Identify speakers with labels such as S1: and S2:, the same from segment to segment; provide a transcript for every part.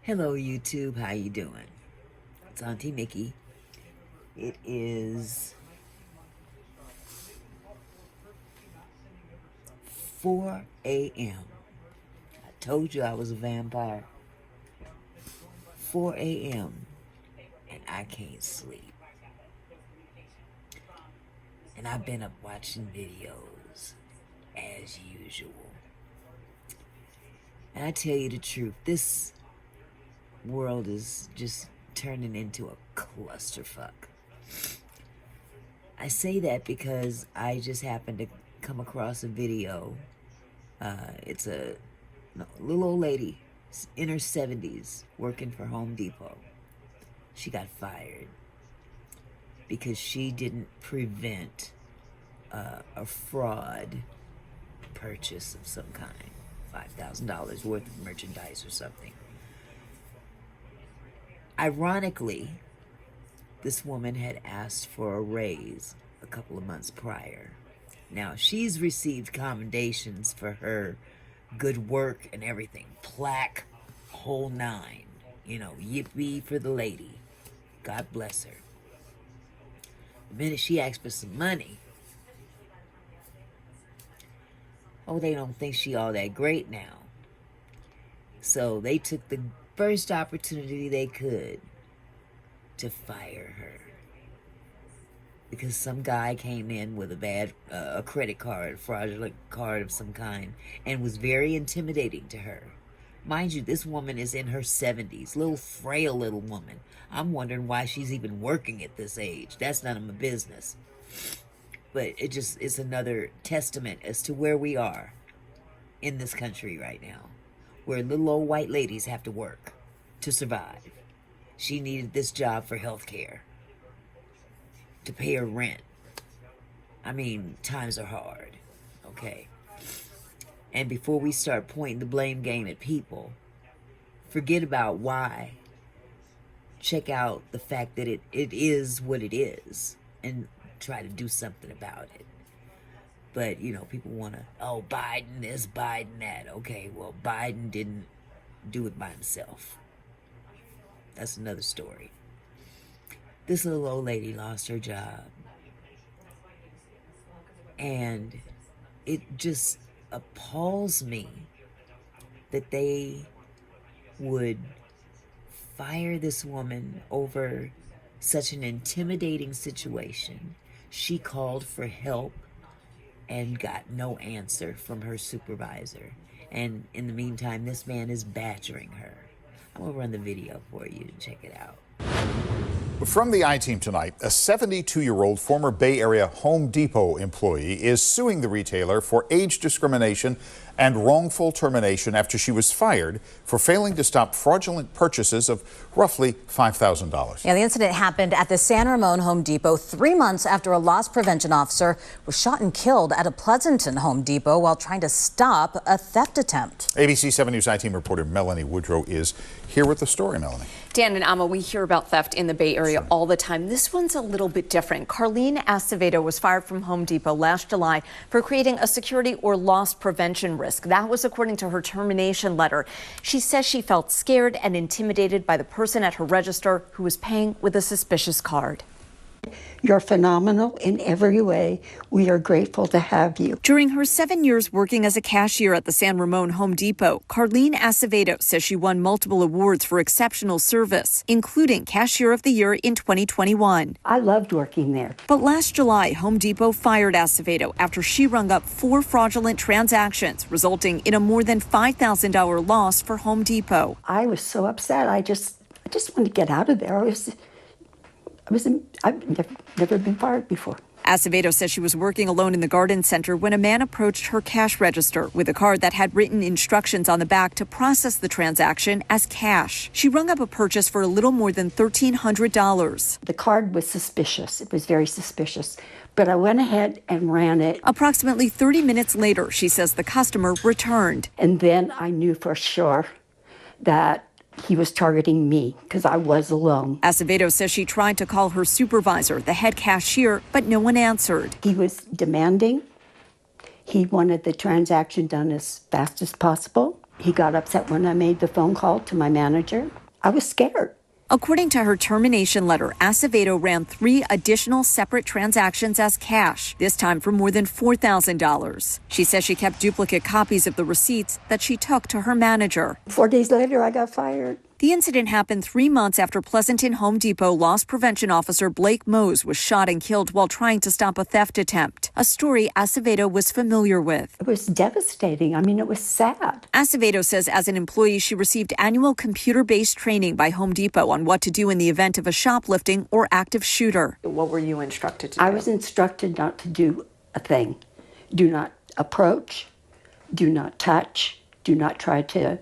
S1: Hello YouTube, how you doing? It's Auntie Mickey. It is 4 a.m. I told you I was a vampire. 4 a.m. and I can't sleep. And I've been up watching videos as usual. And I tell you the truth, this world is just turning into a clusterfuck. I say that because I just happened to come across a video. It's a little old lady in her 70s working for Home Depot. She got fired because she didn't prevent a fraud purchase of some kind, $5,000 worth of merchandise or something. Ironically, this woman had asked for a raise a couple of months prior. Now, she's received commendations for her good work and everything. Plaque, whole nine. You know, yippee for the lady. God bless her. The minute she asked for some money, oh, they don't think she all that great now. So they took the first opportunity they could to fire her because some guy came in with a bad a credit card, fraudulent card of some kind, and was very intimidating to her. Mind you, this woman is in her 70s, little frail little woman. I'm wondering why she's even working at this age. That's none of my business. But it's another testament as to where we are in this country right now, where little old white ladies have to work to survive. She needed this job for health care, to pay her rent. I mean, times are hard, okay? And before we start pointing the blame game at people, forget about why. Check out the fact that it is what it is and try to do something about it. But, you know, people want to, oh, Biden this, Biden that. Okay, well, Biden didn't do it by himself. That's another story. This little old lady lost her job. And it just appalls me that they would fire this woman over such an intimidating situation. She called for help and got no answer from her supervisor. And in the meantime, this man is badgering her. I'm gonna run the video for you and check it out.
S2: From the I-Team tonight, a 72-year-old former Bay Area Home Depot employee is suing the retailer for age discrimination and wrongful termination after she was fired for failing to stop fraudulent purchases of roughly $5,000.
S3: Yeah, the incident happened at the San Ramon Home Depot 3 months after a loss prevention officer was shot and killed at a Pleasanton Home Depot while trying to stop a theft attempt.
S2: ABC 7 News I-Team reporter Melanie Woodrow is here with the story. Melanie.
S4: Dan and Amma, we hear about theft in the Bay Area all the time. This one's a little bit different. Carlene Acevedo was fired from Home Depot last July for creating a security or loss prevention risk. That was according to her termination letter. She says she felt scared and intimidated by the person at her register who was paying with a suspicious card.
S5: You're phenomenal in every way. We are grateful to have you.
S4: During her 7 years working as a cashier at the San Ramon Home Depot, Carlene Acevedo says she won multiple awards for exceptional service, including Cashier of the Year in 2021.
S5: I loved working there.
S4: But last July, Home Depot fired Acevedo after she rung up 4 fraudulent transactions, resulting in a more than $5,000 loss for Home Depot.
S5: I was so upset. I just wanted to get out of there. I've never been fired before.
S4: Acevedo says she was working alone in the garden center when a man approached her cash register with a card that had written instructions on the back to process the transaction as cash. She rung up a purchase for a little more than $1,300.
S5: The card was suspicious. It was very suspicious. But I went ahead and ran it.
S4: Approximately 30 minutes later, she says the customer returned.
S5: And then I knew for sure that he was targeting me because I was alone.
S4: Acevedo says she tried to call her supervisor, the head cashier, but no one answered.
S5: He was demanding. He wanted the transaction done as fast as possible. He got upset when I made the phone call to my manager. I was scared.
S4: According to her termination letter, Acevedo ran 3 additional separate transactions as cash, this time for more than $4,000. She says she kept duplicate copies of the receipts that she took to her manager.
S5: 4 days later, I got fired.
S4: The incident happened 3 months after Pleasanton Home Depot loss prevention officer Blake Mose was shot and killed while trying to stop a theft attempt, a story Acevedo was familiar with.
S5: It was devastating. I mean, it was sad.
S4: Acevedo says as an employee, she received annual computer-based training by Home Depot on what to do in the event of a shoplifting or active shooter. What were you instructed to do?
S5: I was instructed not to do a thing. Do not approach, do not touch, do not try to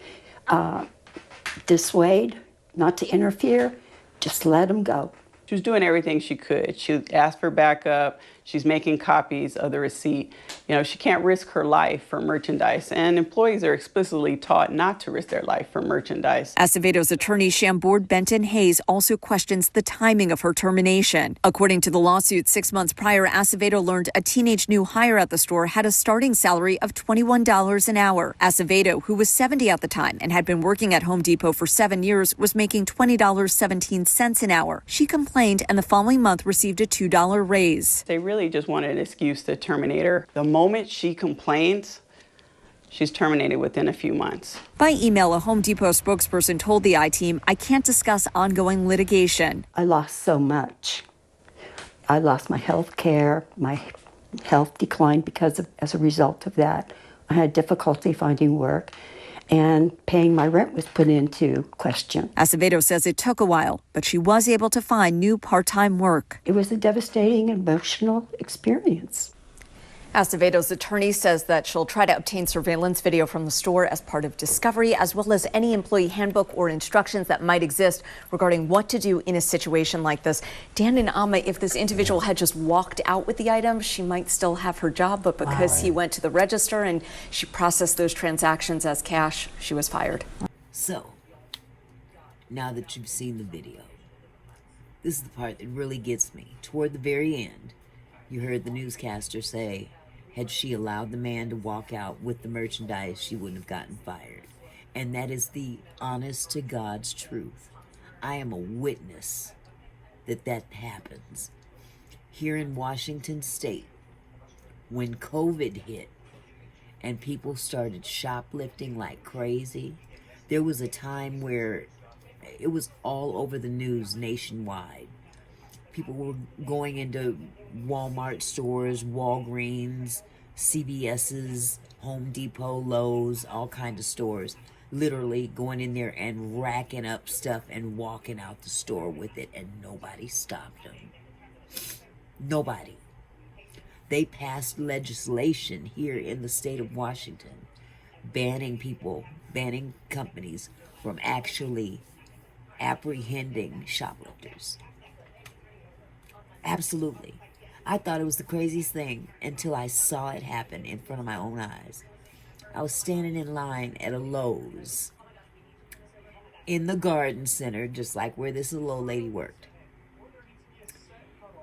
S5: dissuade, not to interfere, just let them go.
S6: She was doing everything she could. She asked for backup. She's making copies of the receipt. You know, she can't risk her life for merchandise, and employees are explicitly taught not to risk their life for merchandise.
S4: Acevedo's attorney, Chambord Benton Hayes, also questions the timing of her termination. According to the lawsuit, 6 months prior, Acevedo learned a teenage new hire at the store had a starting salary of $21 an hour. Acevedo, who was 70 at the time and had been working at Home Depot for 7 years, was making $20.17 an hour. She complained and the following month received a $2 raise.
S6: They really just wanted an excuse to terminate her. The moment she complains, she's terminated within a few months.
S4: By email, a Home Depot spokesperson told the I-Team, "I can't discuss ongoing litigation."
S5: I lost so much. I lost my health care. My health declined as a result of that. I had difficulty finding work, and paying my rent was put into question.
S4: Acevedo says it took a while, but she was able to find new part-time work.
S5: It was a devastating emotional experience.
S4: Acevedo's attorney says that she'll try to obtain surveillance video from the store as part of discovery, as well as any employee handbook or instructions that might exist regarding what to do in a situation like this. Dan and Amma, if this individual had just walked out with the item, she might still have her job, but because he went to the register and she processed those transactions as cash, she was fired.
S1: So, now that you've seen the video, this is the part that really gets me. Toward the very end, you heard the newscaster say, had she allowed the man to walk out with the merchandise, she wouldn't have gotten fired. And that is the honest to God's truth. I am a witness that that happens. Here in Washington State, when COVID hit and people started shoplifting like crazy, there was a time where it was all over the news nationwide. People were going into Walmart stores, Walgreens, CVS's, Home Depot, Lowe's, all kinds of stores, literally going in there and racking up stuff and walking out the store with it, and nobody stopped them. Nobody. They passed legislation here in the state of Washington banning companies from actually apprehending shoplifters. Absolutely. I thought it was the craziest thing until I saw it happen in front of my own eyes. I was standing in line at a Lowe's in the garden center, just like where this little old lady worked.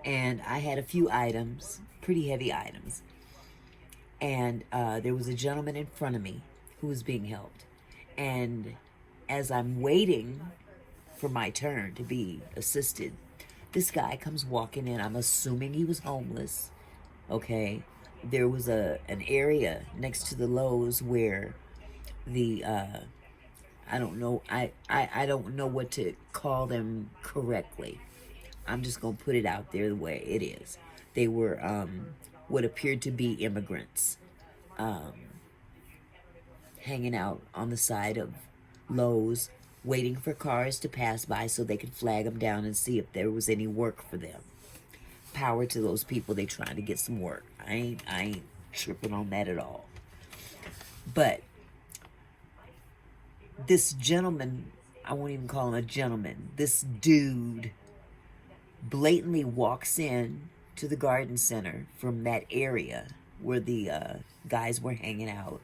S1: And I had a few items, pretty heavy items. And there was a gentleman in front of me who was being helped. And as I'm waiting for my turn to be assisted, this guy comes walking in. I'm assuming he was homeless. Okay. There was an area next to the Lowe's where the I don't know what to call them correctly. I'm just gonna put it out there the way it is. They were what appeared to be immigrants hanging out on the side of Lowe's, waiting for cars to pass by so they could flag them down and see if there was any work for them. Power to those people, they trying to get some work. I ain't tripping on that at all. But this gentleman, I won't even call him a gentleman, this dude blatantly walks in to the garden center from that area where the guys were hanging out,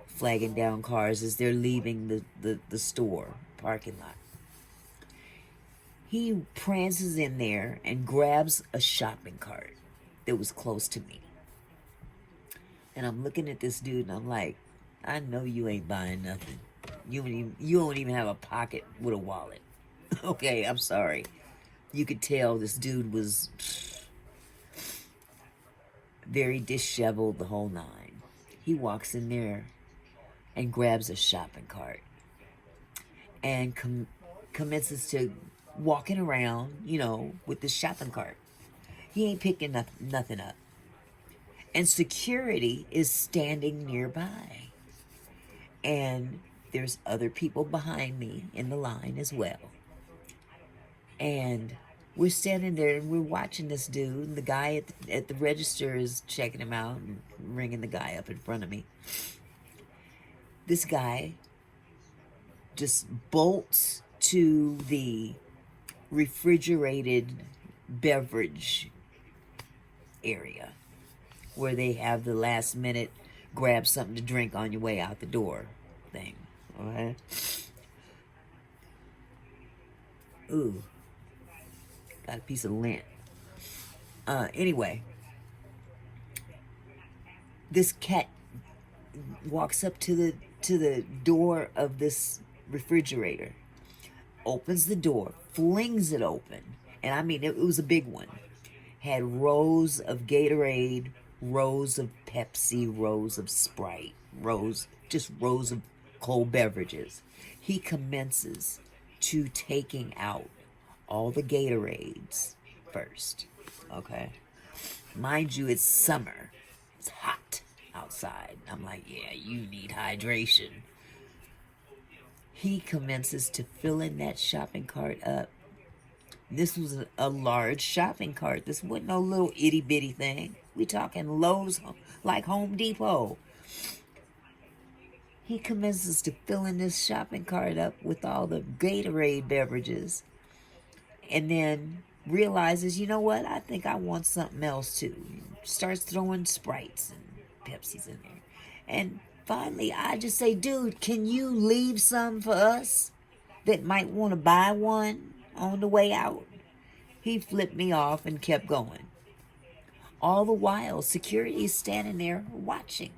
S1: flagging down cars as they're leaving the store parking lot. He prances in there and grabs a shopping cart that was close to me. And I'm looking at this dude and I'm like, I know you ain't buying nothing. You don't even have a pocket with a wallet. Okay, I'm sorry. You could tell this dude was very disheveled, the whole nine. He walks in there and grabs a shopping cart and commences to walking around, with the shopping cart. He ain't picking nothing up. And security is standing nearby. And there's other people behind me in the line as well. And we're standing there and we're watching this dude. And the guy at the register is checking him out and ringing the guy up in front of me. This guy just bolts to the refrigerated beverage area where they have the last minute grab something to drink on your way out the door thing. Alright? Ooh. Got a piece of lint. Anyway. This cat walks up to the door of this refrigerator, opens the door, flings it open, and I mean it was a big one. Had rows of Gatorade, rows of Pepsi, rows of Sprite, rows of cold beverages. He commences to taking out all the Gatorades first. Okay, mind you, it's summer. It's hot outside. I'm like, yeah, you need hydration. He commences to fill in that shopping cart up. This was a large shopping cart. This wasn't no little itty bitty thing. We talking Lowe's, like Home Depot. He commences to fill in this shopping cart up with all the Gatorade beverages. And then realizes, you know what? I think I want something else too. Starts throwing Sprites and Pepsis in there. And finally, I just say, dude, can you leave some for us that might want to buy one on the way out? He flipped me off and kept going. All the while, security is standing there watching.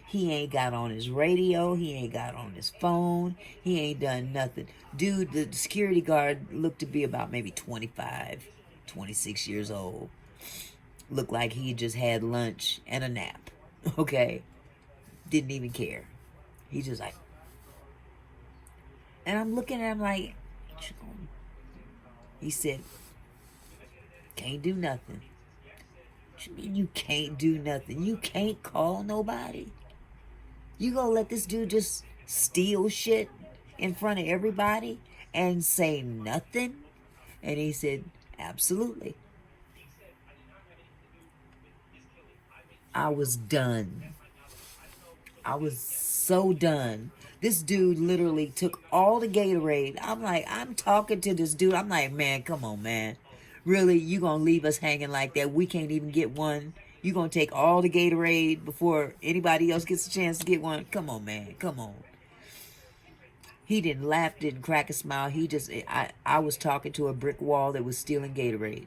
S1: He ain't got on his radio. He ain't got on his phone. He ain't done nothing. Dude, the security guard looked to be about maybe 25, 26 years old. Looked like he just had lunch and a nap. Okay? Didn't even care. He just like... And I'm looking at him like... He said, can't do nothing. What you mean you can't do nothing? You can't call nobody? You gonna let this dude just steal shit in front of everybody and say nothing? And he said, absolutely. I was done. I was so done. This dude literally took all the Gatorade. I'm talking to this dude. I'm like, man, come on, man. Really, you gonna leave us hanging like that? We can't even get one. You gonna take all the Gatorade before anybody else gets a chance to get one? Come on, man. Come on. He didn't laugh, didn't crack a smile. I was talking to a brick wall that was stealing Gatorade.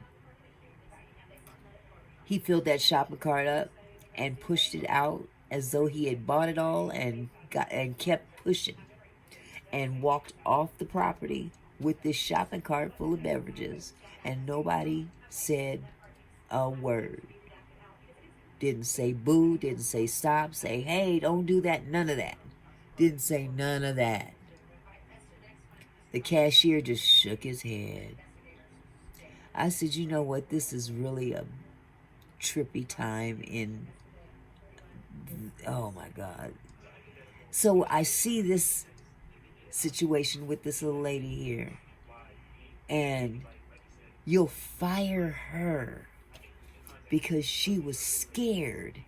S1: He filled that shopping cart up and pushed it out as though he had bought it all and kept pushing and walked off the property with this shopping cart full of beverages, and nobody said a word. Didn't say boo, didn't say stop, say hey, don't do that, none of that. Didn't say none of that. The cashier just shook his head. I said, you know what, this is really a trippy time in... Oh my God. So I see this situation with this little lady here, and you'll fire her because she was scared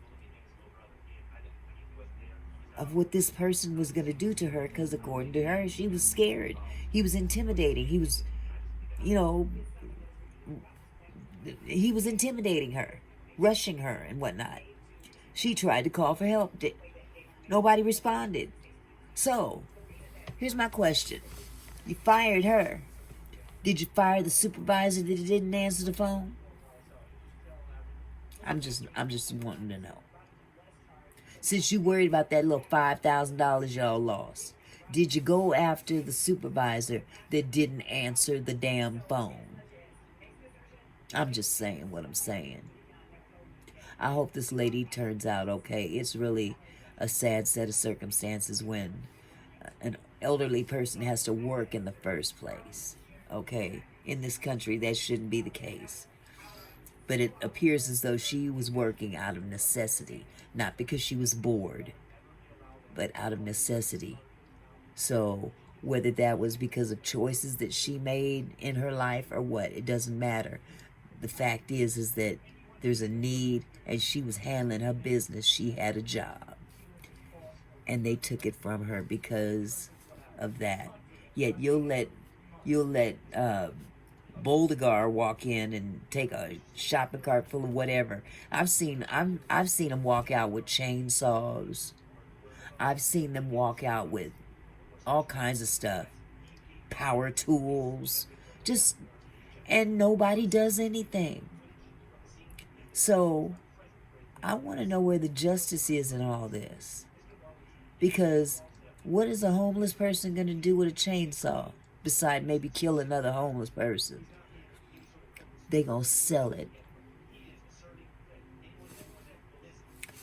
S1: of what this person was going to do to her, because according to her, she was scared. He was intimidating. He was intimidating her, rushing her and whatnot. She tried to call for help. Nobody responded. So, here's my question. You fired her. Did you fire the supervisor that didn't answer the phone? I'm just wanting to know. Since you worried about that little $5,000 y'all lost, Did you go after the supervisor that didn't answer the damn phone? I'm just saying what I'm saying. I hope this lady turns out okay. It's really a sad set of circumstances when an elderly person has to work in the first place. Okay? In this country, that shouldn't be the case. But it appears as though she was working out of necessity, not because she was bored, but out of necessity. So, whether that was because of choices that she made in her life or what, it doesn't matter. The fact is that there's a need, and she was handling her business. She had a job, and they took it from her because of that. Yet you'll let Boldigar walk in and take a shopping cart full of whatever. I've seen them walk out with chainsaws. I've seen them walk out with all kinds of stuff, power tools, just, and nobody does anything. So I want to know where the justice is in all this, because what is a homeless person going to do with a chainsaw beside maybe kill another homeless person? They gonna sell it.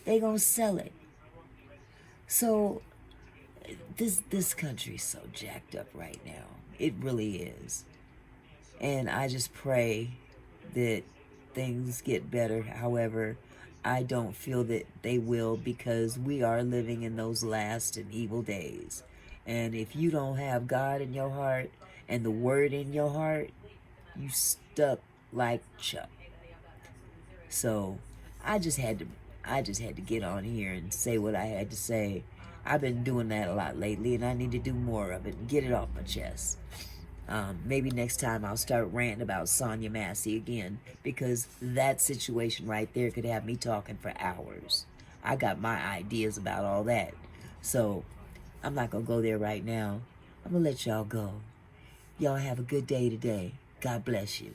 S1: They gonna sell it. So this country's so jacked up right now. It really is. And I just pray that things get better. However, I don't feel that they will, because we are living in those last and evil days. And if you don't have God in your heart and the word in your heart, you stuck like Chuck. So I just had to get on here and say what I had to say. I've been doing that a lot lately, and I need to do more of it and get it off my chest. Maybe next time I'll start ranting about Sonia Massey again, because that situation right there could have me talking for hours. I got my ideas about all that. So I'm not going to go there right now. I'm going to let y'all go. Y'all have a good day today. God bless you.